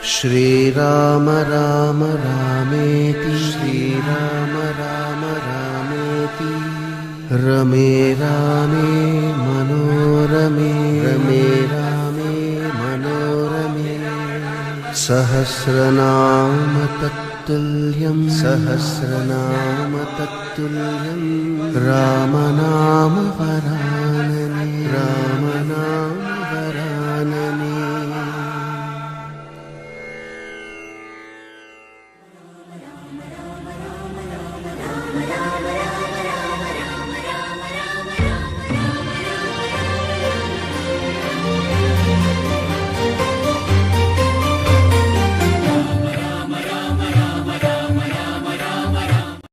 ಶ್ರೀರಾಮ ರಾಮ ರಾಮೇತಿ ಶ್ರೀರಾಮ ರಾಮ ರಾಮೇತಿ ರಮೇ ರಾಮೇ ಮನೋರಮೇ ರಮೇ ರಾಮೇ ಮನೋರಮೇ ಸಹಸ್ರನಾಮ ತತ್ತುಲ್ಯಂ ಸಹಸ್ರನಾಮ ತತ್ತುಲ್ಯಂ ರಾಮನಾಮ ವರಾನನೆ ರಾಮ